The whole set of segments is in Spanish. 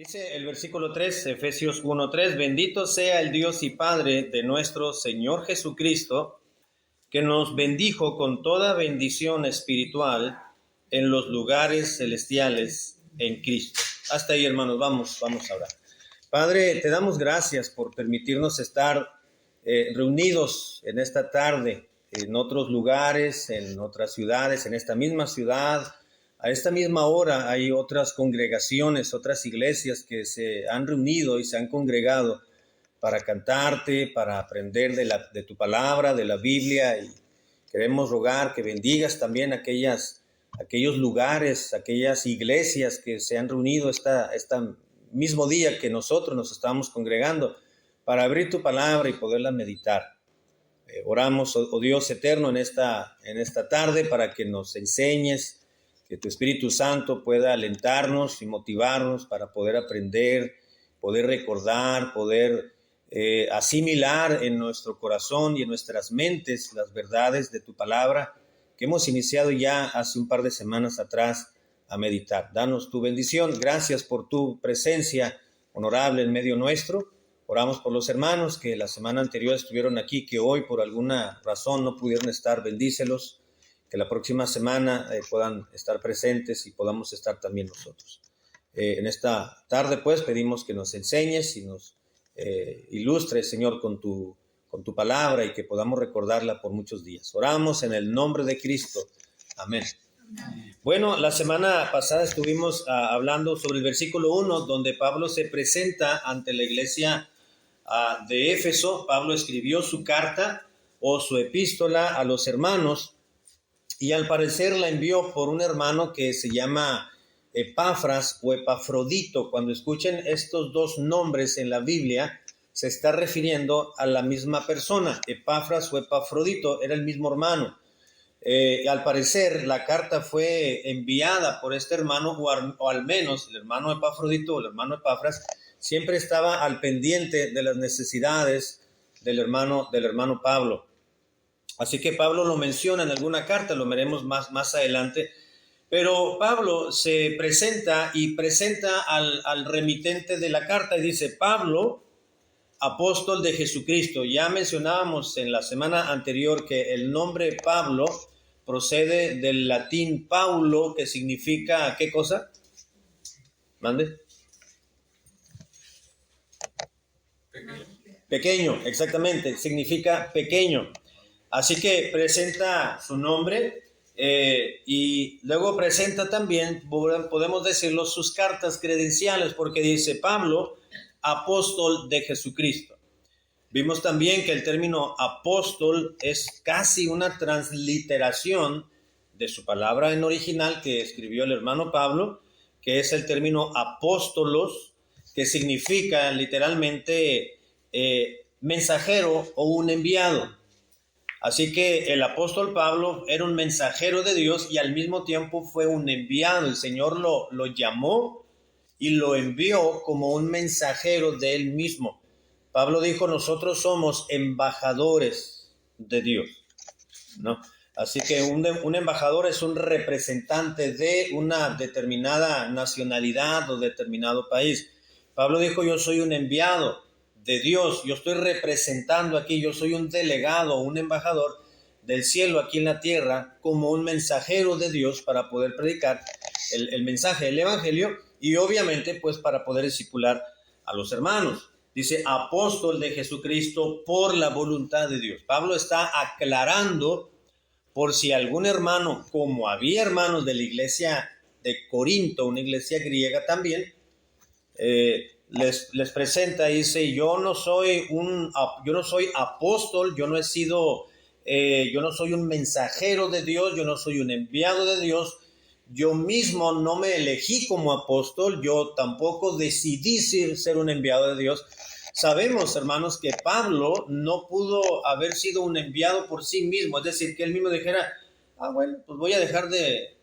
Dice el versículo 3, Efesios 1:3, bendito sea el Dios y Padre de nuestro Señor Jesucristo, que nos bendijo con toda bendición espiritual en los lugares celestiales en Cristo. Hasta ahí, hermanos, vamos a orar. Padre, te damos gracias por permitirnos estar reunidos en esta tarde, en otros lugares, en otras ciudades, en esta misma ciudad. A esta misma hora hay otras congregaciones, otras iglesias que se han reunido y se han congregado para cantarte, para aprender de tu palabra, de la Biblia, y queremos rogar que bendigas también aquellos lugares, aquellas iglesias que se han reunido este mismo día que nosotros nos estamos congregando para abrir tu palabra y poderla meditar. Oramos, oh Dios eterno, en esta tarde para que nos enseñes, que tu Espíritu Santo pueda alentarnos y motivarnos para poder aprender, poder recordar, poder asimilar en nuestro corazón y en nuestras mentes las verdades de tu palabra que hemos iniciado ya hace un par de semanas atrás a meditar. Danos tu bendición. Gracias por tu presencia honorable en medio nuestro. Oramos por los hermanos que la semana anterior estuvieron aquí, que hoy por alguna razón no pudieron estar. Bendícelos. Que la próxima semana puedan estar presentes y podamos estar también nosotros. En esta tarde, pues, pedimos que nos enseñes y nos ilustres, Señor, con tu palabra y que podamos recordarla por muchos días. Oramos en el nombre de Cristo. Amén. Bueno, la semana pasada estuvimos hablando sobre el versículo 1, donde Pablo se presenta ante la iglesia de Éfeso. Pablo escribió su carta o su epístola a los hermanos, y al parecer la envió por un hermano que se llama Epafras o Epafrodito. Cuando escuchen estos dos nombres en la Biblia, se está refiriendo a la misma persona. Epafras o Epafrodito era el mismo hermano. Al parecer la carta fue enviada por este hermano, o al menos el hermano Epafrodito o el hermano Epafras siempre estaba al pendiente de las necesidades del hermano Pablo. Así que Pablo lo menciona en alguna carta, lo veremos más adelante. Pero Pablo se presenta al remitente de la carta y dice: Pablo, apóstol de Jesucristo. Ya mencionábamos en la semana anterior que el nombre Pablo procede del latín Paulo, que significa ¿qué cosa? ¿Mande? Pequeño, exactamente, significa pequeño. Así que presenta su nombre y luego presenta también, podemos decirlo, sus cartas credenciales, porque dice Pablo, apóstol de Jesucristo. Vimos también que el término apóstol es casi una transliteración de su palabra en original que escribió el hermano Pablo, que es el término apóstolos, que significa literalmente mensajero o un enviado. Así que el apóstol Pablo era un mensajero de Dios y al mismo tiempo fue un enviado. El Señor lo llamó y lo envió como un mensajero de él mismo. Pablo dijo: nosotros somos embajadores de Dios, ¿no? Así que un embajador es un representante de una determinada nacionalidad o determinado país. Pablo dijo: yo soy un enviado de Dios, yo estoy representando aquí, yo soy un delegado, un embajador del cielo aquí en la tierra, como un mensajero de Dios para poder predicar el mensaje del evangelio y obviamente pues para poder discipular a los hermanos. Dice apóstol de Jesucristo por la voluntad de Dios. Pablo está aclarando por si algún hermano, como había hermanos de la iglesia de Corinto, una iglesia griega también, les presenta y dice: yo no soy apóstol, yo no soy un mensajero de Dios, yo no soy un enviado de Dios, yo mismo no me elegí como apóstol, yo tampoco decidí ser un enviado de Dios. Sabemos, hermanos, que Pablo no pudo haber sido un enviado por sí mismo, es decir, que él mismo dijera: bueno, pues voy a dejar de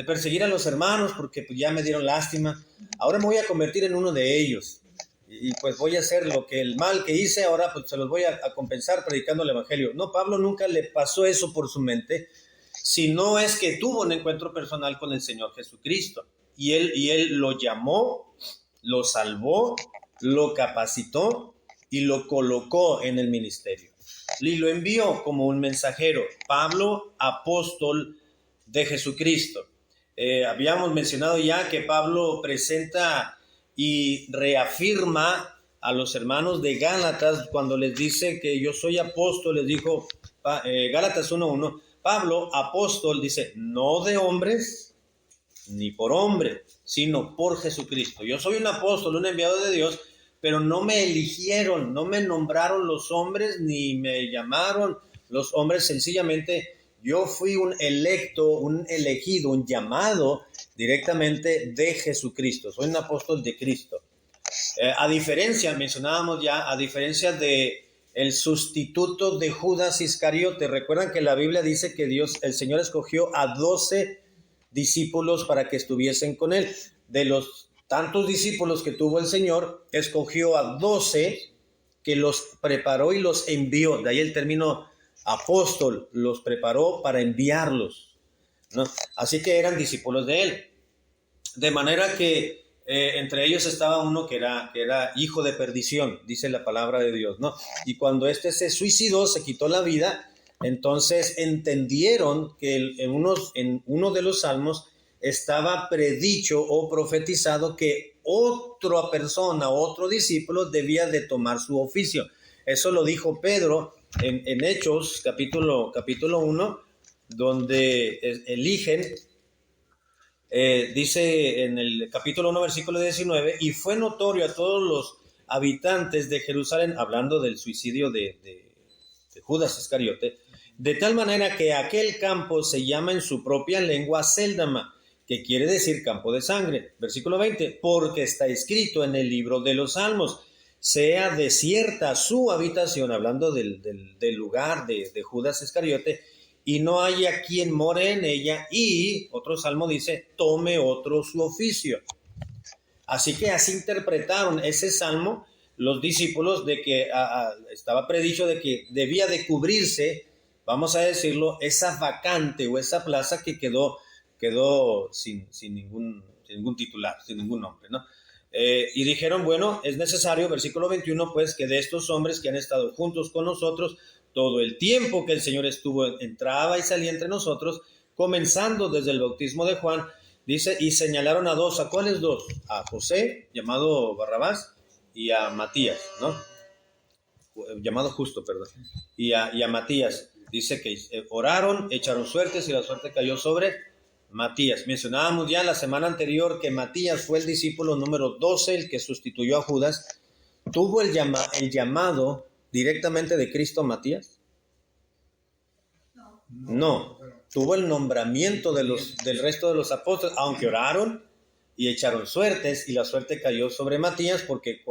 perseguir a los hermanos porque pues ya me dieron lástima, ahora me voy a convertir en uno de ellos y pues voy a hacer el mal que hice, ahora pues se los voy a compensar predicando el evangelio. No, Pablo nunca le pasó eso por su mente, si no es que tuvo un encuentro personal con el Señor Jesucristo y él lo llamó lo salvó, lo capacitó y lo colocó en el ministerio. Y lo envió como un mensajero. Pablo, apóstol de Jesucristo. Habíamos mencionado ya que Pablo presenta y reafirma a los hermanos de Gálatas cuando les dice que yo soy apóstol. Les dijo Gálatas 1:1, Pablo, apóstol, dice, no de hombres ni por hombre, sino por Jesucristo. Yo soy un apóstol, un enviado de Dios, pero no me eligieron, no me nombraron los hombres, ni me llamaron los hombres. Sencillamente yo fui un electo, un elegido, un llamado directamente de Jesucristo. Soy un apóstol de Cristo. A diferencia, mencionábamos ya, a diferencia de el sustituto de Judas Iscariote. Recuerdan que la Biblia dice que el Señor escogió a 12 discípulos para que estuviesen con él. De los tantos discípulos que tuvo el Señor, escogió a 12 que los preparó y los envió. De ahí el término apóstol, los preparó para enviarlos, ¿no? Así que eran discípulos de él. De manera que entre ellos estaba uno que era hijo de perdición, dice la palabra de Dios, ¿no? Y cuando este se suicidó, se quitó la vida, entonces entendieron que en uno de los salmos estaba predicho o profetizado que otra persona, otro discípulo debía de tomar su oficio. Eso lo dijo Pedro en Hechos, capítulo 1, donde eligen. Dice en el capítulo 1, versículo 19, y fue notorio a todos los habitantes de Jerusalén, hablando del suicidio de Judas Iscariote, de tal manera que aquel campo se llama en su propia lengua Séldama, que quiere decir campo de sangre. Versículo 20, porque está escrito en el libro de los Salmos, sea desierta su habitación, hablando del lugar de Judas Iscariote, y no haya quien more en ella, y otro salmo dice, tome otro su oficio. Así que así interpretaron ese salmo los discípulos, de que estaba predicho de que debía de cubrirse, vamos a decirlo, esa vacante o esa plaza que quedó sin ningún titular, sin ningún nombre, ¿no? Y dijeron, bueno, es necesario, versículo 21, pues que de estos hombres que han estado juntos con nosotros todo el tiempo que el Señor estuvo, entraba y salía entre nosotros, comenzando desde el bautismo de Juan, dice, y señalaron a 2, ¿a cuáles 2? A José, llamado Barrabás, y a Matías, ¿no? Llamado Justo, perdón, y a Matías. Dice que oraron, echaron suertes y la suerte cayó sobre Matías. Mencionábamos ya la semana anterior que Matías fue el discípulo número 12, el que sustituyó a Judas. ¿Tuvo el llamado directamente de Cristo Matías? No. Tuvo el nombramiento del resto de los apóstoles, aunque oraron y echaron suertes, y la suerte cayó sobre Matías, porque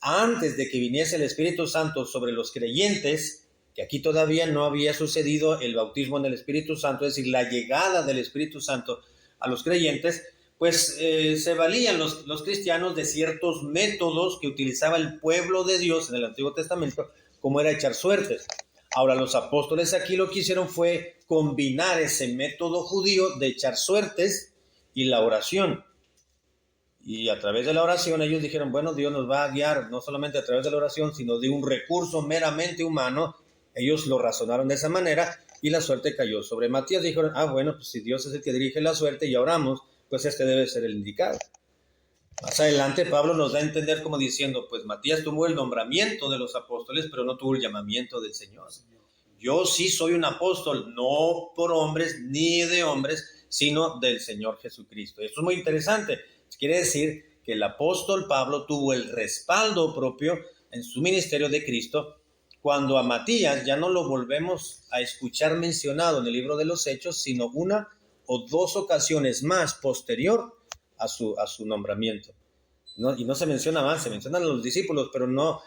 antes de que viniese el Espíritu Santo sobre los creyentes, que aquí todavía no había sucedido el bautismo en el Espíritu Santo, es decir, la llegada del Espíritu Santo a los creyentes, pues se valían los cristianos de ciertos métodos que utilizaba el pueblo de Dios en el Antiguo Testamento, como era echar suertes. Ahora, los apóstoles aquí lo que hicieron fue combinar ese método judío de echar suertes y la oración. Y a través de la oración ellos dijeron, bueno, Dios nos va a guiar no solamente a través de la oración, sino de un recurso meramente humano. Ellos lo razonaron de esa manera y la suerte cayó sobre Matías. Dijeron, bueno, pues si Dios es el que dirige la suerte y oramos, pues este debe ser el indicado. Más adelante Pablo nos da a entender como diciendo, pues Matías tuvo el nombramiento de los apóstoles, pero no tuvo el llamamiento del Señor. Yo sí soy un apóstol, no por hombres ni de hombres, sino del Señor Jesucristo. Esto es muy interesante. Quiere decir que el apóstol Pablo tuvo el respaldo propio en su ministerio de Cristo, cuando a Matías ya no lo volvemos a escuchar mencionado en el libro de los Hechos, sino una o 2 ocasiones más posterior a su nombramiento. ¿No? Y no se menciona más, se mencionan a los discípulos, pero no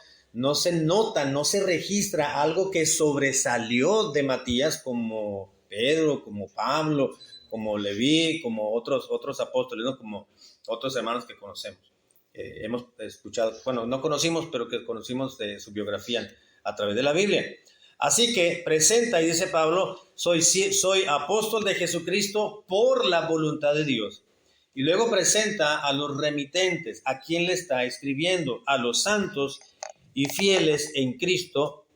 se nota, no se registra algo que sobresalió de Matías, como Pedro, como Pablo, como Leví, como otros apóstoles, ¿no? Como otros hermanos que conocemos. Hemos escuchado, bueno, no conocimos, pero que conocimos de su biografía a través de la Biblia. Así que presenta, y dice Pablo, soy apóstol de Jesucristo por la voluntad de Dios. Y luego presenta a los remitentes, a quien le está escribiendo, a los santos y fieles en Cristo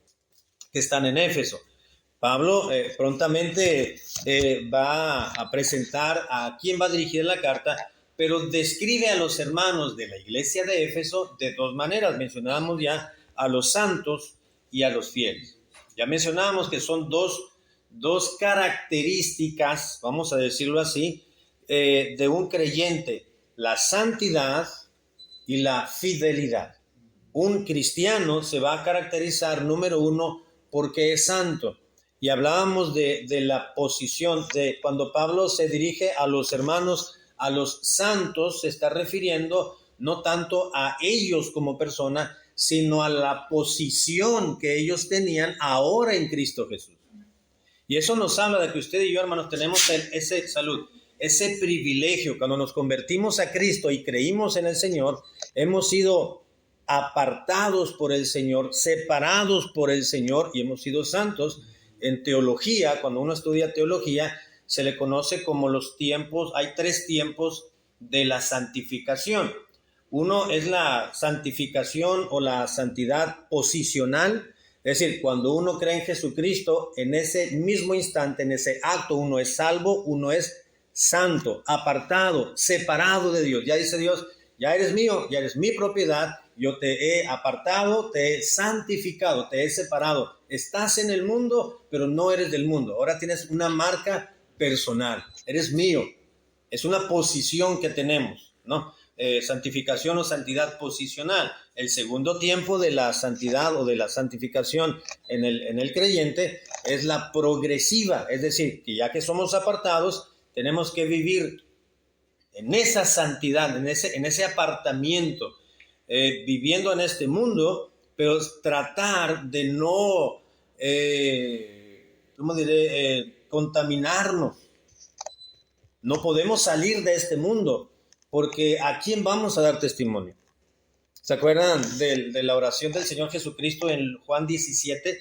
que están en Éfeso. Pablo prontamente va a presentar a quién va a dirigir la carta, pero describe a los hermanos de la iglesia de Éfeso de dos maneras. Mencionábamos ya a los santos y a los fieles. Ya mencionábamos que son dos características, vamos a decirlo así, de un creyente: la santidad y la fidelidad. Un cristiano se va a caracterizar, número uno, porque es santo. Y hablábamos de la posición de cuando Pablo se dirige a los hermanos, a los santos, se está refiriendo no tanto a ellos como persona, sino a la posición que ellos tenían ahora en Cristo Jesús. Y eso nos habla de que usted y yo, hermanos, tenemos ese privilegio. Cuando nos convertimos a Cristo y creímos en el Señor, hemos sido apartados por el Señor, separados por el Señor, y hemos sido santos. En teología, cuando uno estudia teología, se le conoce como los tiempos. Hay 3 tiempos de la santificación. Uno es la santificación o la santidad posicional, es decir, cuando uno cree en Jesucristo, en ese mismo instante, en ese acto, uno es salvo, uno es santo, apartado, separado de Dios. Ya dice Dios: ya eres mío, ya eres mi propiedad, yo te he apartado, te he santificado, te he separado. Estás en el mundo, pero no eres del mundo. Ahora tienes una marca personal, eres mío. Es una posición que tenemos, ¿no? Santificación o santidad posicional. El segundo tiempo de la santidad o de la santificación en el creyente es la progresiva, es decir, que ya que somos apartados, tenemos que vivir en esa santidad, en ese apartamiento, viviendo en este mundo, pero tratar de no, contaminarnos. No podemos salir de este mundo, porque ¿a quién vamos a dar testimonio? ¿Se acuerdan de la oración del Señor Jesucristo en Juan 17?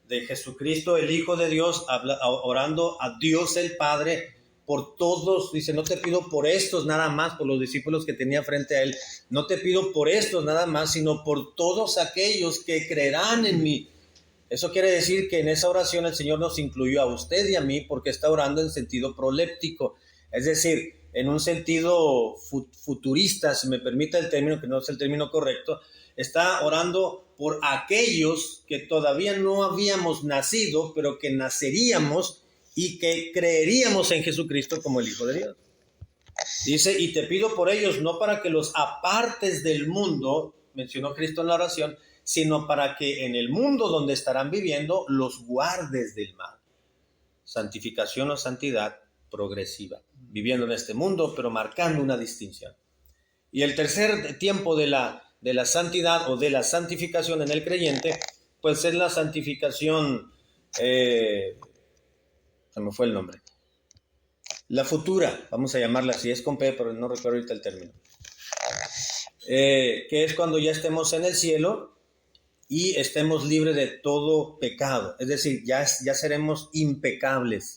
De Jesucristo, el Hijo de Dios, orando a Dios el Padre por todos. Dice: no te pido por estos nada más, por los discípulos que tenía frente a él, no te pido por estos nada más, sino por todos aquellos que creerán en mí. Eso quiere decir que en esa oración el Señor nos incluyó a usted y a mí, porque está orando en sentido proléptico, es decir, en un sentido futurista, si me permite el término, que no es el término correcto. Está orando por aquellos que todavía no habíamos nacido, pero que naceríamos y que creeríamos en Jesucristo como el Hijo de Dios. Dice: y te pido por ellos, no para que los apartes del mundo, mencionó Cristo en la oración, sino para que en el mundo donde estarán viviendo los guardes del mal. Santificación o santidad progresiva, viviendo en este mundo, pero marcando una distinción. Y el tercer tiempo de la santidad o de la santificación en el creyente, pues es la santificación, se me fue el nombre, la futura, vamos a llamarla así, es con P, pero no recuerdo ahorita el término, que es cuando ya estemos en el cielo y estemos libres de todo pecado, es decir, ya seremos impecables.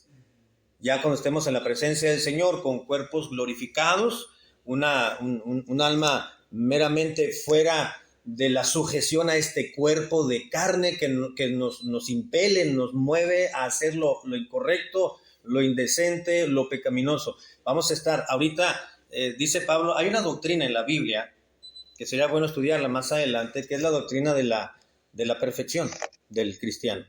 Ya cuando estemos en la presencia del Señor con cuerpos glorificados, un alma meramente fuera de la sujeción a este cuerpo de carne que nos impele, nos mueve a hacer lo incorrecto, lo indecente, lo pecaminoso. Vamos a estar ahorita, dice Pablo, hay una doctrina en la Biblia que sería bueno estudiarla más adelante, que es la doctrina de la perfección del cristiano.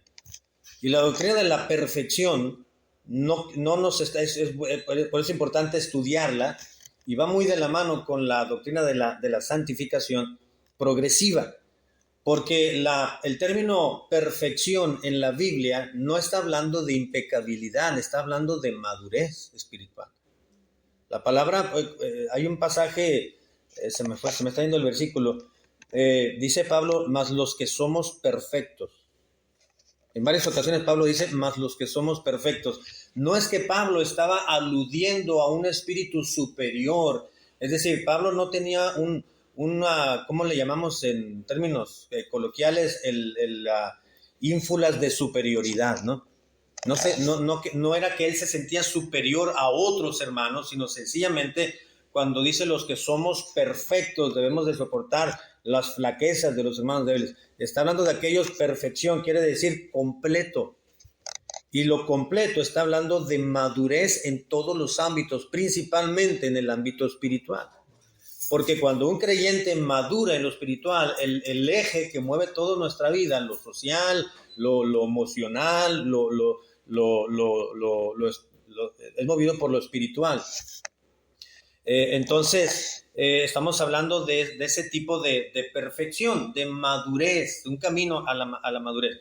Y la doctrina de la perfección no nos está, por eso es importante estudiarla, y va muy de la mano con la doctrina de la santificación progresiva, porque el término perfección en la Biblia no está hablando de impecabilidad, está hablando de madurez espiritual. La palabra, hay un pasaje, se me está yendo el versículo, dice Pablo: mas los que somos perfectos. En varias ocasiones Pablo dice: mas los que somos perfectos. No es que Pablo estaba aludiendo a un espíritu superior, es decir, Pablo no tenía ¿cómo le llamamos en términos coloquiales? Ínfulas de superioridad, ¿no? No era que él se sentía superior a otros hermanos, sino sencillamente cuando dice los que somos perfectos debemos de soportar las flaquezas de los hermanos débiles. Está hablando de aquellos perfección, quiere decir completo. Y lo completo está hablando de madurez en todos los ámbitos, principalmente en el ámbito espiritual. Porque cuando un creyente madura en lo espiritual, el eje que mueve toda nuestra vida, lo social, lo emocional, es movido por lo espiritual. Entonces, estamos hablando de ese tipo de perfección, de madurez, de un camino a la madurez.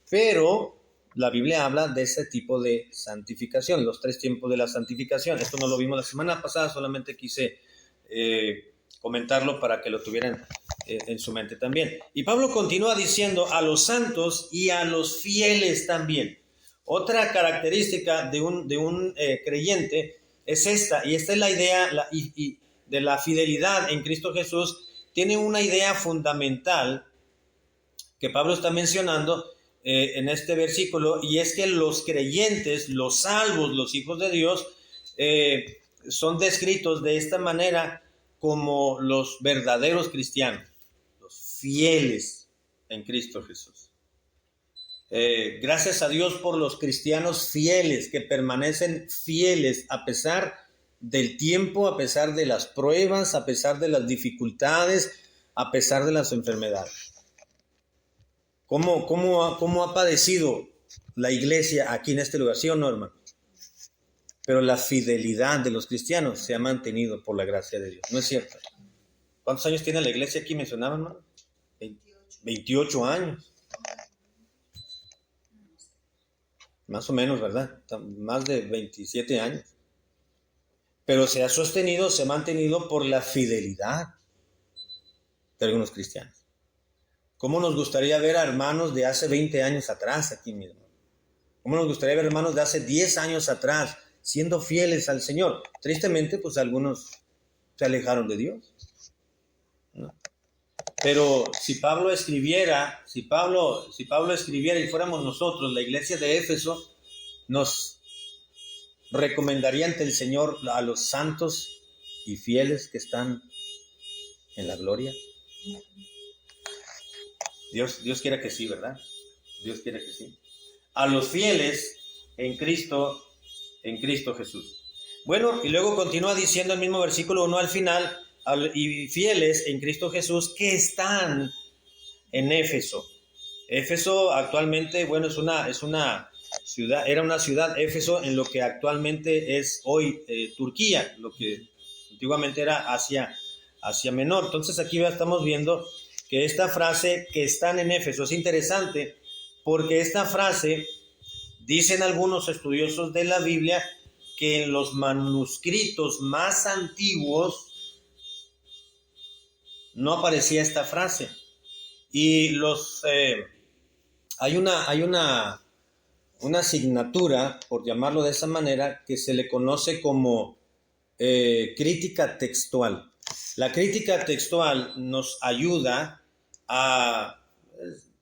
Pero la Biblia habla de ese tipo de santificación, los 3 tiempos de la santificación. Esto no lo vimos la semana pasada, solamente quise comentarlo para que lo tuvieran en su mente también. Y Pablo continúa diciendo a los santos y a los fieles también. Otra característica de un creyente es esta, y esta es la idea de la fidelidad en Cristo Jesús. Tiene una idea fundamental que Pablo está mencionando en este versículo, y es que los creyentes, los salvos, los hijos de Dios, son descritos de esta manera como los verdaderos cristianos, los fieles en Cristo Jesús. Gracias a Dios por los cristianos fieles, que permanecen fieles a pesar del tiempo, a pesar de las pruebas, a pesar de las dificultades, a pesar de las enfermedades. ¿Cómo ha padecido la iglesia aquí en este lugar? ¿Sí o no, hermano? Pero la fidelidad de los cristianos se ha mantenido por la gracia de Dios. ¿No es cierto? ¿Cuántos años tiene la iglesia aquí? ¿Mencionaban, hermano? 28 años. Más o menos, ¿verdad? Más de 27 años. Pero se ha sostenido, se ha mantenido por la fidelidad de algunos cristianos. ¿Cómo nos gustaría ver a hermanos de hace 20 años atrás aquí mismo? ¿Cómo nos gustaría ver hermanos de hace 10 años atrás siendo fieles al Señor? Tristemente, pues algunos se alejaron de Dios, ¿no? Pero si Pablo escribiera y fuéramos nosotros, la iglesia de Éfeso, nos recomendaría ante el Señor a los santos y fieles que están en la gloria. Dios quiera que sí, ¿verdad? Dios quiera que sí. A los fieles en Cristo Jesús. Bueno, y luego continúa diciendo el mismo versículo 1 al final, y fieles en Cristo Jesús que están en Éfeso. Éfeso actualmente, bueno, es una ciudad, era una ciudad, Éfeso, en lo que actualmente es hoy Turquía, lo que antiguamente era Asia Menor. Entonces aquí ya estamos viendo que esta frase, que están en Éfeso, es interesante porque esta frase, dicen algunos estudiosos de la Biblia, que en los manuscritos más antiguos no aparecía esta frase. Y hay una asignatura, por llamarlo de esa manera, que se le conoce como crítica textual. La crítica textual nos ayuda a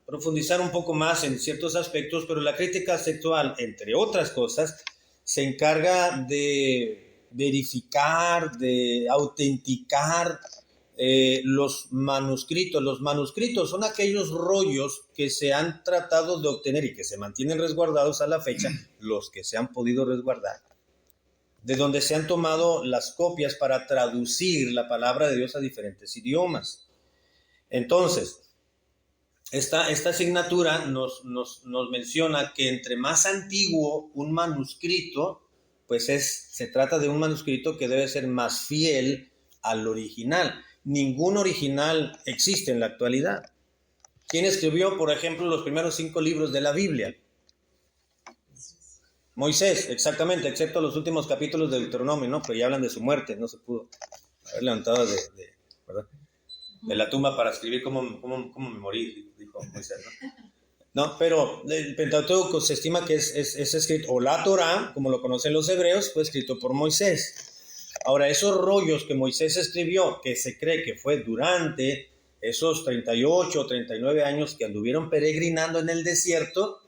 profundizar un poco más en ciertos aspectos, pero la crítica textual, entre otras cosas, se encarga de verificar, de autenticar los manuscritos. Los manuscritos son aquellos rollos que se han tratado de obtener y que se mantienen resguardados a la fecha, los que se han podido resguardar, de donde se han tomado las copias para traducir la palabra de Dios a diferentes idiomas. Entonces, esta asignatura nos menciona que entre más antiguo un manuscrito, pues se trata de un manuscrito que debe ser más fiel al original. Ningún original existe en la actualidad. ¿Quién escribió, por ejemplo, los primeros 5 libros de la Biblia? Moisés, exactamente, excepto los últimos capítulos de Deuteronomio, ¿no? Pero ya hablan de su muerte, no se pudo haber levantado ¿verdad?, de la tumba para escribir cómo me morí, dijo Moisés, ¿no? No, pero el Pentateuco se estima que es escrito, o la Torá, como lo conocen los hebreos, fue escrito por Moisés. Ahora, esos rollos que Moisés escribió, que se cree que fue durante esos 38 o 39 años que anduvieron peregrinando en el desierto,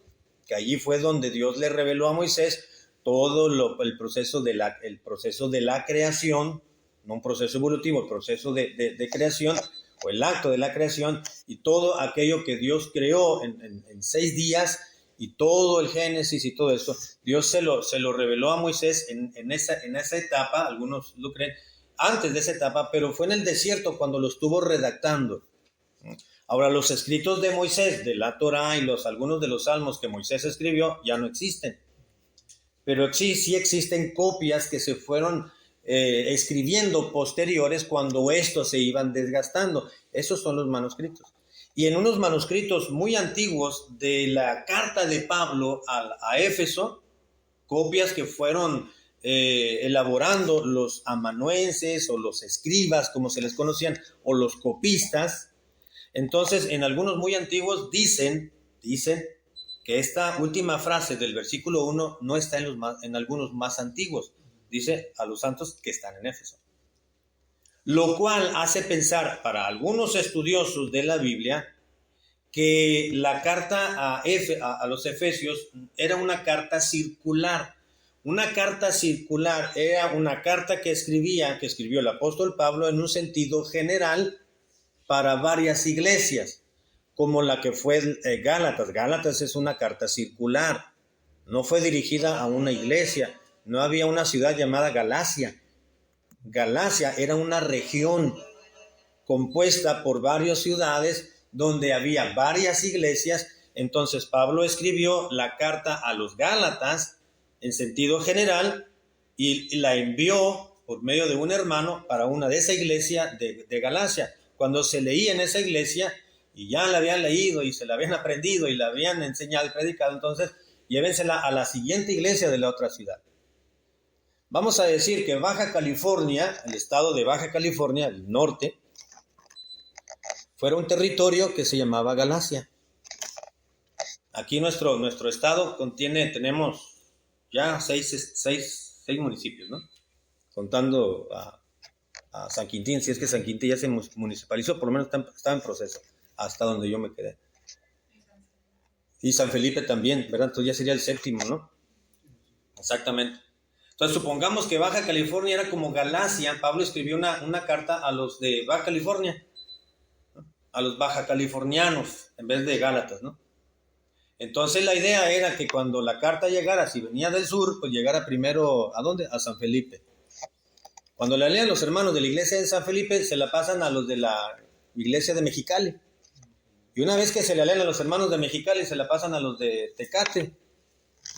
que allí fue donde Dios le reveló a Moisés todo el proceso de la creación, no un proceso evolutivo, el proceso de creación, o el acto de la creación, y todo aquello que Dios creó en 6 días, y todo el Génesis y todo eso, Dios se lo reveló a Moisés en esa etapa, algunos lo creen, antes de esa etapa, pero fue en el desierto cuando lo estuvo redactando. Ahora, los escritos de Moisés, de la Torá y algunos de los salmos que Moisés escribió, ya no existen. Pero sí existen copias que se fueron escribiendo posteriores cuando estos se iban desgastando. Esos son los manuscritos. Y en unos manuscritos muy antiguos de la carta de Pablo a Éfeso, copias que fueron elaborando los amanuenses o los escribas, como se les conocían, o los copistas. Entonces, en algunos muy antiguos dicen que esta última frase del versículo 1 no está en algunos más antiguos. Dice a los santos que están en Éfeso. Lo cual hace pensar para algunos estudiosos de la Biblia que la carta a los Efesios era una carta circular. Una carta circular era una carta que escribió el apóstol Pablo en un sentido general para varias iglesias, como la que fue Gálatas. Gálatas es una carta circular, no fue dirigida a una iglesia, no había una ciudad llamada Galacia. Galacia era una región compuesta por varias ciudades donde había varias iglesias. Entonces Pablo escribió la carta a los Gálatas en sentido general y la envió por medio de un hermano para una de esa iglesia de Galacia. Cuando se leía en esa iglesia y ya la habían leído y se la habían aprendido y la habían enseñado y predicado, entonces llévensela a la siguiente iglesia de la otra ciudad. Vamos a decir que Baja California, el estado de Baja California, el norte, fuera un territorio que se llamaba Galacia. Aquí nuestro estado tenemos ya seis municipios, ¿no? Contando a San Quintín, si es que San Quintín ya se municipalizó, por lo menos está en proceso, hasta donde yo me quedé. Y San Felipe también, ¿verdad? Entonces ya sería el 7º, ¿no? Exactamente. Entonces supongamos que Baja California era como Galacia. Pablo escribió una carta a los de Baja California, ¿no? A los baja californianos, en vez de Gálatas, ¿no? Entonces la idea era que cuando la carta llegara, si venía del sur, pues llegara primero, ¿a dónde? A San Felipe. Cuando la lean los hermanos de la iglesia de San Felipe, se la pasan a los de la iglesia de Mexicali. Y una vez que se la lean a los hermanos de Mexicali, se la pasan a los de Tecate.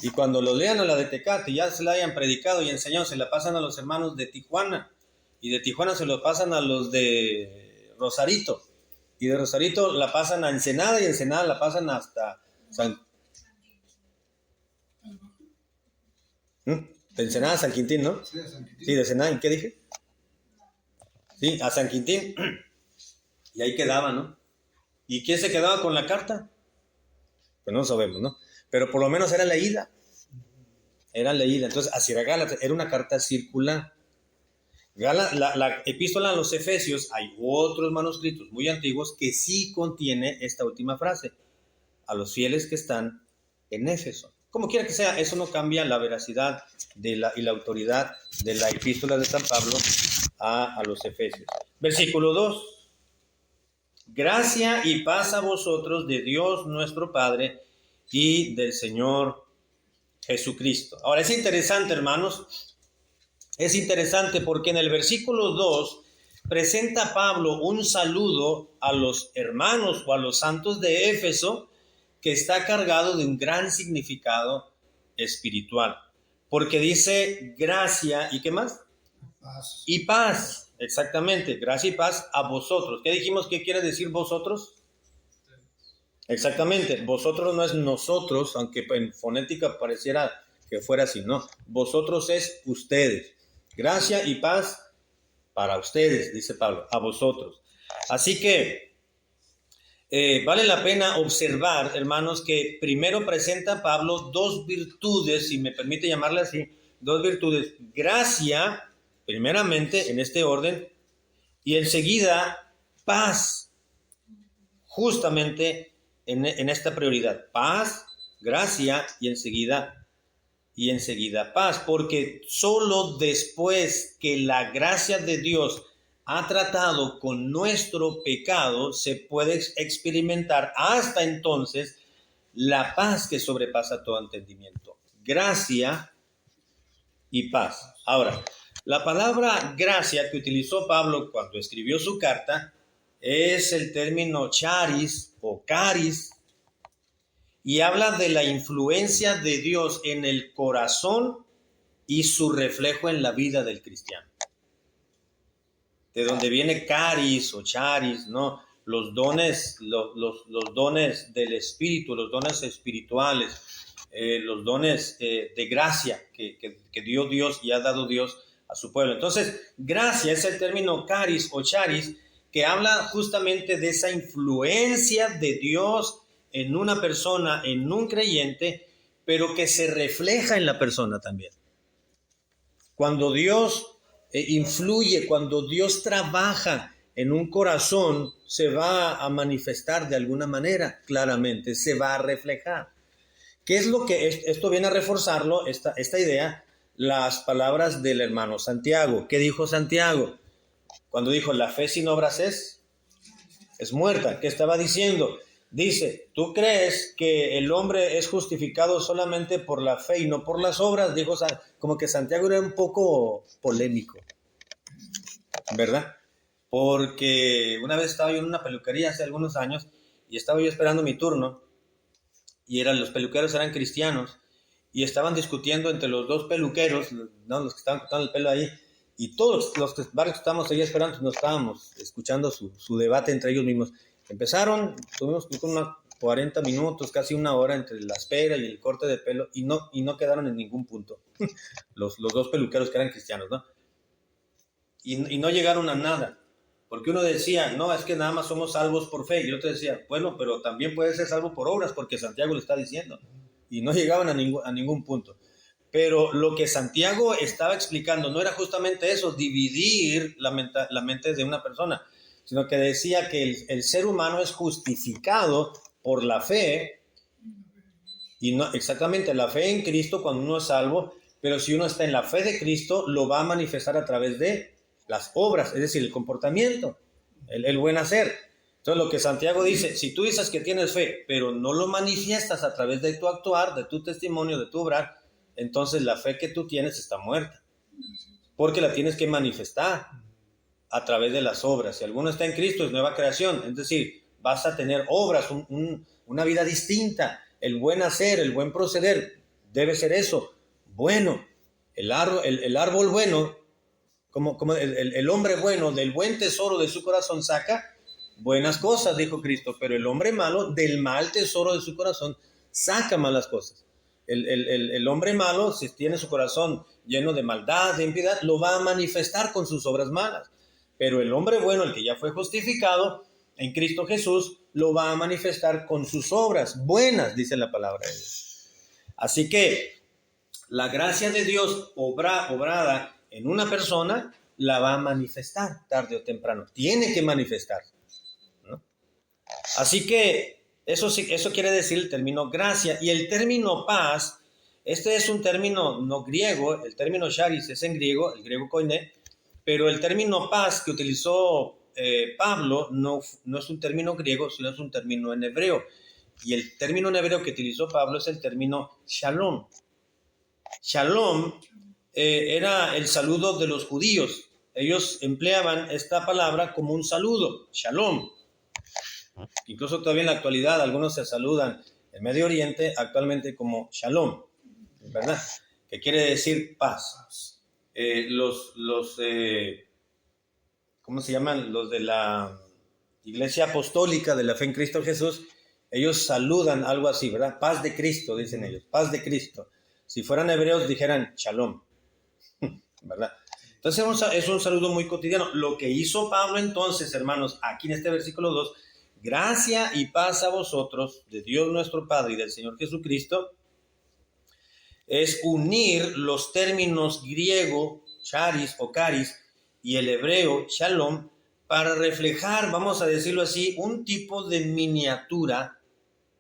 Y cuando lo lean a la de Tecate, ya se la hayan predicado y enseñado, se la pasan a los hermanos de Tijuana. Y de Tijuana se lo pasan a los de Rosarito. Y de Rosarito la pasan a Ensenada y Ensenada la pasan hasta de Ensenada a San Quintín, ¿no? Sí, de San Quintín. Sí, de Ensenada, ¿qué dije? Sí, a San Quintín. Y ahí quedaba, ¿no? ¿Y quién se quedaba con la carta? Pues no sabemos, ¿no? Pero por lo menos era leída. Era leída. Entonces, hacia Gálatas era una carta circular. La epístola a los Efesios, hay otros manuscritos muy antiguos que sí contiene esta última frase: a los fieles que están en Éfeso. Como quiera que sea, eso no cambia la veracidad y la autoridad de la epístola de San Pablo a los Efesios. Versículo 2. Gracia y paz a vosotros de Dios nuestro Padre y del Señor Jesucristo. Ahora es interesante, hermanos, es interesante porque en el versículo 2 presenta Pablo un saludo a los hermanos o a los santos de Éfeso que está cargado de un gran significado espiritual. Porque dice gracia y ¿qué más? Paz. Y paz. Exactamente, gracia y paz a vosotros. ¿Qué dijimos? ¿Qué quiere decir vosotros? Exactamente, vosotros no es nosotros, aunque en fonética pareciera que fuera así, no. Vosotros es ustedes. Gracia y paz para ustedes, dice Pablo, a vosotros. Así que vale la pena observar, hermanos, que primero presenta Pablo dos virtudes, si me permite llamarle así, dos virtudes. Gracia, primeramente, en este orden, y enseguida paz, justamente en esta prioridad. Paz, gracia y enseguida y enseguida paz, porque solo después que la gracia de Dios ha tratado con nuestro pecado se puede experimentar hasta entonces la paz que sobrepasa todo entendimiento. Gracia y paz. Ahora, la palabra gracia que utilizó Pablo cuando escribió su carta es el término charis o caris, y habla de la influencia de Dios en el corazón y su reflejo en la vida del cristiano. De donde viene caris o charis, ¿no? Los dones, los dones del Espíritu, los dones espirituales, los dones de gracia que dio Dios y ha dado Dios a su pueblo. Entonces, gracia es el término caris o charis, que habla justamente de esa influencia de Dios en una persona, en un creyente, pero que se refleja en la persona también. Cuando Dios influye, cuando Dios trabaja en un corazón, se va a manifestar de alguna manera, claramente, se va a reflejar. ¿Qué es lo que esto viene a reforzarlo, esta idea? Las palabras del hermano Santiago. ¿Qué dijo Santiago? Cuando dijo, la fe sin obras es muerta. ¿Qué estaba diciendo? Dice, ¿tú crees que el hombre es justificado solamente por la fe y no por las obras? Dijo, como que Santiago era un poco polémico, ¿verdad? Porque una vez estaba yo en una peluquería hace algunos años y estaba yo esperando mi turno y los peluqueros eran cristianos y estaban discutiendo entre los dos peluqueros, ¿no? Los que estaban cortando el pelo ahí, y todos los que estábamos ahí esperando, nos estábamos escuchando su debate entre ellos mismos. Empezaron, tuvimos unos 40 minutos, casi una hora entre la espera y el corte de pelo, y no quedaron en ningún punto. los dos peluqueros que eran cristianos, ¿no? Y no llegaron a nada. Porque uno decía, no, es que nada más somos salvos por fe. Y el otro decía, bueno, pero también puede ser salvo por obras, porque Santiago lo está diciendo. Y no llegaban a ningún punto. Pero lo que Santiago estaba explicando no era justamente eso, dividir la mente de una persona, sino que decía que el ser humano es justificado por la fe, y no exactamente la fe en Cristo cuando uno es salvo, pero si uno está en la fe de Cristo, lo va a manifestar a través de las obras, es decir, el comportamiento, el buen hacer. Entonces lo que Santiago dice, si tú dices que tienes fe, pero no lo manifiestas a través de tu actuar, de tu testimonio, de tu obrar, entonces la fe que tú tienes está muerta, porque la tienes que manifestar a través de las obras. Si alguno está en Cristo, es nueva creación, es decir, vas a tener obras, una vida distinta, el buen hacer, el buen proceder, debe ser eso, bueno. El árbol bueno, como el hombre bueno, del buen tesoro de su corazón saca buenas cosas, dijo Cristo, pero el hombre malo, del mal tesoro de su corazón, saca malas cosas. El hombre malo, si tiene su corazón lleno de maldad, de impiedad, lo va a manifestar con sus obras malas. Pero el hombre bueno, el que ya fue justificado en Cristo Jesús, lo va a manifestar con sus obras buenas, dice la palabra de Dios. Así que la gracia de Dios obrada en una persona la va a manifestar tarde o temprano. Tiene que manifestar, ¿no? Así que eso quiere decir el término gracia. Y el término paz, este es un término no griego, el término charis es en griego, el griego koiné, pero el término paz que utilizó Pablo no es un término griego, sino es un término en hebreo. Y el término en hebreo que utilizó Pablo es el término shalom. Shalom era el saludo de los judíos. Ellos empleaban esta palabra como un saludo, shalom. Incluso todavía en la actualidad algunos se saludan en Medio Oriente actualmente como shalom, ¿verdad? Que quiere decir paz. ¿Cómo se llaman? Los de la Iglesia Apostólica de la Fe en Cristo Jesús, ellos saludan algo así, ¿verdad? Paz de Cristo, dicen ellos, paz de Cristo. Si fueran hebreos dijeran shalom, ¿verdad? Entonces es un saludo muy cotidiano. Lo que hizo Pablo entonces, hermanos, aquí en este versículo 2, gracia y paz a vosotros, de Dios nuestro Padre y del Señor Jesucristo, es unir los términos griego, charis o caris, y el hebreo, shalom, para reflejar, vamos a decirlo así, un tipo de miniatura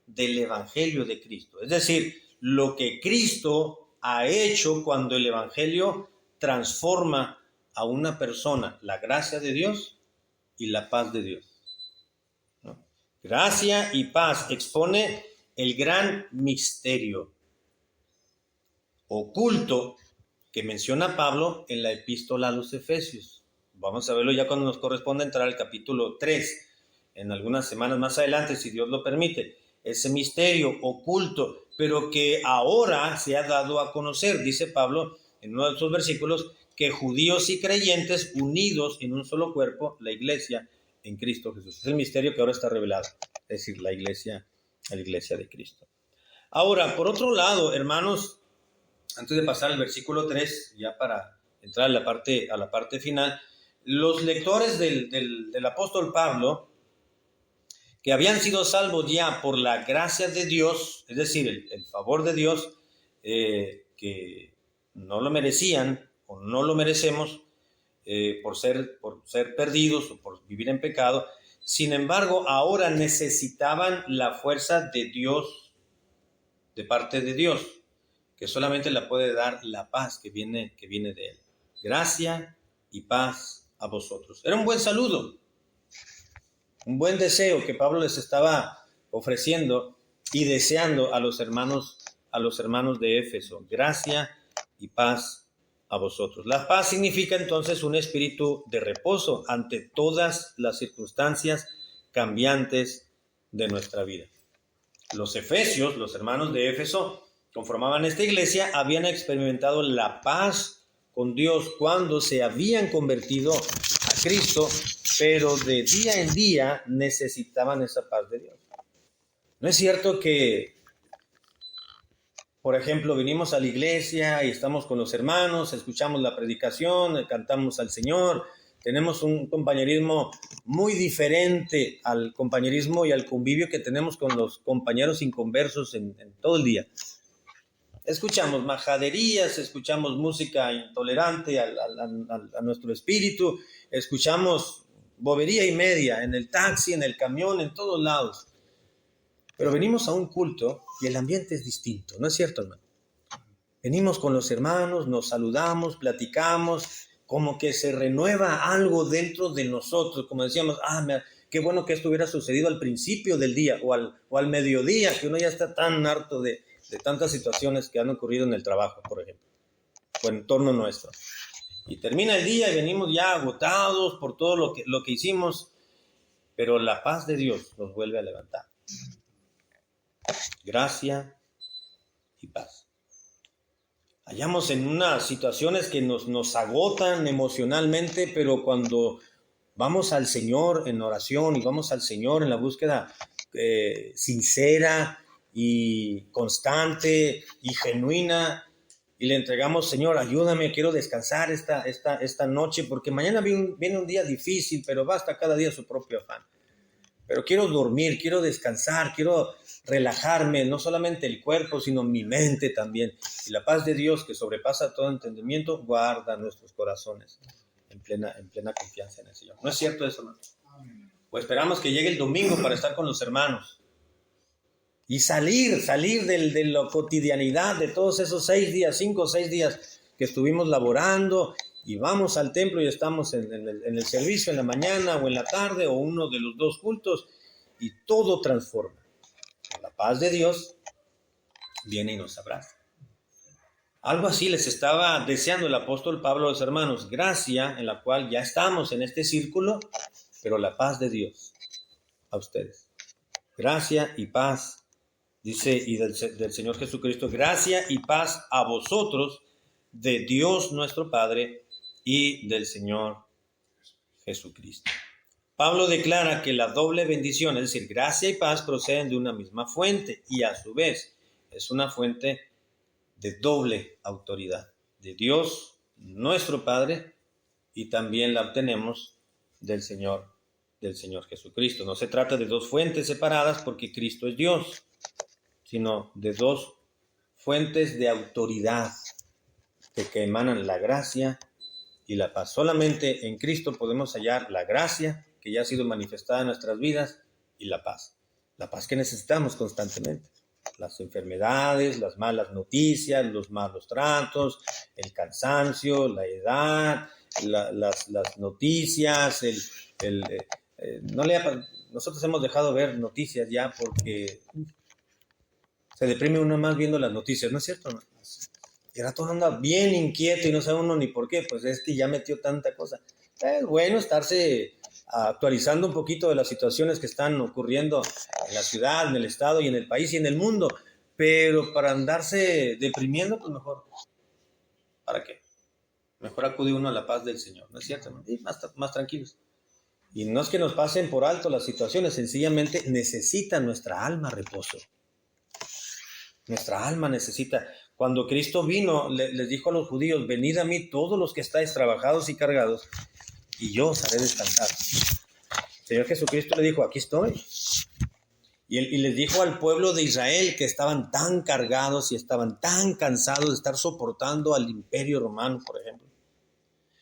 del Evangelio de Cristo. Es decir, lo que Cristo ha hecho cuando el Evangelio transforma a una persona, la gracia de Dios y la paz de Dios, ¿no? Gracia y paz expone el gran misterio oculto que menciona Pablo en la epístola a los Efesios. Vamos a verlo ya cuando nos corresponde entrar al capítulo 3, en algunas semanas más adelante, si Dios lo permite. Ese misterio oculto, pero que ahora se ha dado a conocer, dice Pablo en uno de esos versículos, que judíos y creyentes unidos en un solo cuerpo, la iglesia en Cristo Jesús. Es el misterio que ahora está revelado, es decir, la iglesia de Cristo. Ahora, por otro lado, hermanos, antes de pasar al versículo 3, ya para entrar a la parte final, los lectores del apóstol Pablo, que habían sido salvos ya por la gracia de Dios, es decir, el favor de Dios, que no lo merecían o no lo merecemos por ser perdidos o por vivir en pecado. Sin embargo, ahora necesitaban la fuerza de Dios, de parte de Dios, que solamente la puede dar la paz que viene de Él. Gracia y paz a vosotros. Era un buen saludo, un buen deseo que Pablo les estaba ofreciendo y deseando a los hermanos de Éfeso. Gracia y paz a vosotros. La paz significa entonces un espíritu de reposo ante todas las circunstancias cambiantes de nuestra vida. Los efesios, los hermanos de Éfeso, conformaban esta iglesia, habían experimentado la paz con Dios cuando se habían convertido a Cristo, pero de día en día necesitaban esa paz de Dios. ¿No es cierto que, por ejemplo, venimos a la iglesia y estamos con los hermanos, escuchamos la predicación, cantamos al Señor, tenemos un compañerismo muy diferente al compañerismo y al convivio que tenemos con los compañeros inconversos en todo el día? Escuchamos majaderías, escuchamos música intolerante a nuestro espíritu, escuchamos bobería y media en el taxi, en el camión, en todos lados. Pero venimos a un culto y el ambiente es distinto, ¿no es cierto, hermano? Venimos con los hermanos, nos saludamos, platicamos, como que se renueva algo dentro de nosotros, como decíamos, qué bueno que esto hubiera sucedido al principio del día o al mediodía, que uno ya está tan harto de tantas situaciones que han ocurrido en el trabajo, por ejemplo, o en torno nuestro. Y termina el día y venimos ya agotados por todo lo que hicimos, pero la paz de Dios nos vuelve a levantar. Gracia y paz. Hallamos en unas situaciones que nos agotan emocionalmente, pero cuando vamos al Señor en oración y vamos al Señor en la búsqueda sincera y constante y genuina, y le entregamos, Señor, ayúdame, quiero descansar esta noche, porque mañana viene un día difícil, pero basta cada día su propio afán. Pero quiero dormir, quiero descansar, quiero relajarme, no solamente el cuerpo, sino mi mente también. Y la paz de Dios, que sobrepasa todo entendimiento, guarda nuestros corazones en plena confianza en el Señor. ¿No es cierto eso, hermano? Pues esperamos que llegue el domingo para estar con los hermanos y salir de la cotidianidad de todos esos 5 o 6 días que estuvimos laborando, y vamos al templo y estamos en el servicio en la mañana o en la tarde o uno de los dos cultos, y todo transforma. La paz de Dios viene y nos abraza. Algo así les estaba deseando el apóstol Pablo a los hermanos, gracia en la cual ya estamos en este círculo, pero la paz de Dios a ustedes. Gracia y paz, dice, y del Señor Jesucristo, gracia y paz a vosotros, de Dios nuestro Padre y del Señor Jesucristo. Pablo declara que la doble bendición, es decir, gracia y paz, proceden de una misma fuente, y a su vez es una fuente de doble autoridad, de Dios nuestro Padre, y también la obtenemos del Señor Jesucristo. No se trata de dos fuentes separadas porque Cristo es Dios, sino de dos fuentes de autoridad que emanan la gracia y la paz. Solamente en Cristo podemos hallar la gracia que ya ha sido manifestada en nuestras vidas y la paz que necesitamos constantemente. Las enfermedades, las malas noticias, los malos tratos, el cansancio, la edad, las noticias, nosotros hemos dejado ver noticias ya porque se deprime uno más viendo las noticias, ¿no es cierto? ¿No? Y ahora todo anda bien inquieto y no sabe uno ni por qué, pues es que ya metió tanta cosa. Es bueno estarse actualizando un poquito de las situaciones que están ocurriendo en la ciudad, en el estado y en el país y en el mundo, pero para andarse deprimiendo, pues mejor, ¿para qué? Mejor acude uno a la paz del Señor, ¿no es cierto? ¿No? Y más tranquilos. Y no es que nos pasen por alto las situaciones, sencillamente necesita nuestra alma reposo. Nuestra alma necesita. Cuando Cristo vino, les dijo a los judíos, venid a mí todos los que estáis trabajados y cargados, y yo os haré descansar. El Señor Jesucristo le dijo, aquí estoy. Y les dijo al pueblo de Israel que estaban tan cargados y estaban tan cansados de estar soportando al imperio romano, por ejemplo.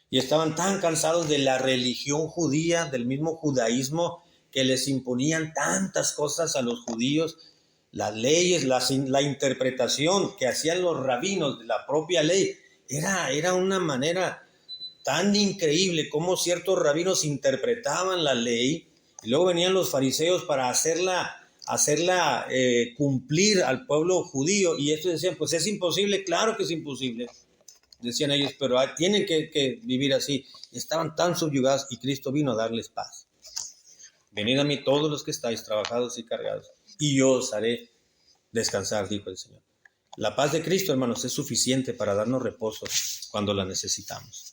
Y estaban tan cansados de la religión judía, del mismo judaísmo, que les imponían tantas cosas a los judíos, las leyes, la interpretación que hacían los rabinos de la propia ley. Era una manera tan increíble como ciertos rabinos interpretaban la ley y luego venían los fariseos para hacerla cumplir al pueblo judío, y estos decían, pues es imposible. Claro que es imposible, decían ellos, pero tienen que vivir así. Estaban tan subyugados y Cristo vino a darles paz. Venid a mí todos los que estáis trabajados y cargados, y yo os haré descansar, dijo el Señor. La paz de Cristo, hermanos, es suficiente para darnos reposo cuando la necesitamos.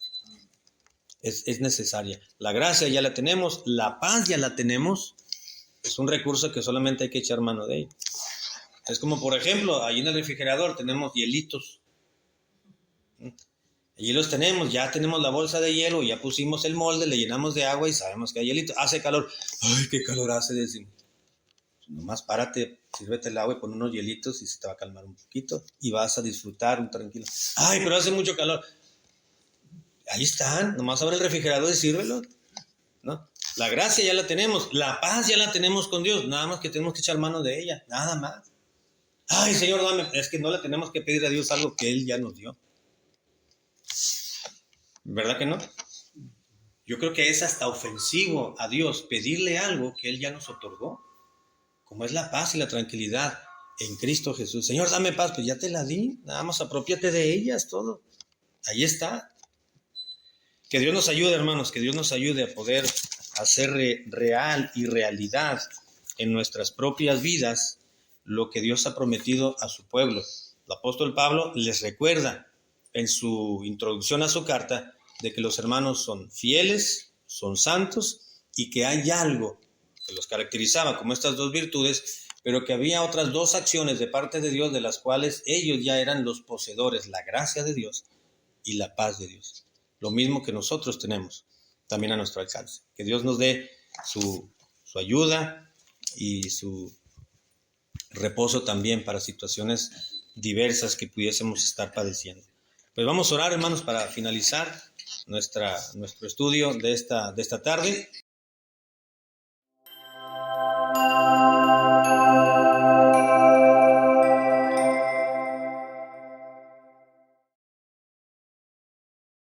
Es necesaria. La gracia ya la tenemos, la paz ya la tenemos. Es un recurso que solamente hay que echar mano de ella. Es como, por ejemplo, ahí en el refrigerador tenemos hielitos. Allí los tenemos, ya tenemos la bolsa de hielo, ya pusimos el molde, le llenamos de agua y sabemos que hay hielito. Hace calor. ¡Ay, qué calor hace! Decimos. Nomás párate, sírvete el agua y pon unos hielitos y se te va a calmar un poquito y vas a disfrutar un tranquilo. ¡Ay, pero hace mucho calor! Ahí están, nomás abre el refrigerador y sírvelo, ¿no? La gracia ya la tenemos, la paz ya la tenemos con Dios, nada más que tenemos que echar mano de ella, nada más. Ay, Señor, dame. Es que no le tenemos que pedir a Dios algo que Él ya nos dio. ¿Verdad que no? Yo creo que es hasta ofensivo a Dios pedirle algo que Él ya nos otorgó, como es la paz y la tranquilidad en Cristo Jesús. Señor, dame paz, pues ya te la di, nada más apropiate de ellas, todo. Ahí está. Que Dios nos ayude, hermanos, que Dios nos ayude a poder hacer real y realidad en nuestras propias vidas lo que Dios ha prometido a su pueblo. El apóstol Pablo les recuerda en su introducción a su carta de que los hermanos son fieles, son santos y que hay algo que los caracterizaba como estas dos virtudes, pero que había otras dos acciones de parte de Dios de las cuales ellos ya eran los poseedores, la gracia de Dios y la paz de Dios. Lo mismo que nosotros tenemos también a nuestro alcance. Que Dios nos dé su ayuda y su reposo también para situaciones diversas que pudiésemos estar padeciendo. Pues vamos a orar, hermanos, para finalizar nuestro estudio de esta tarde.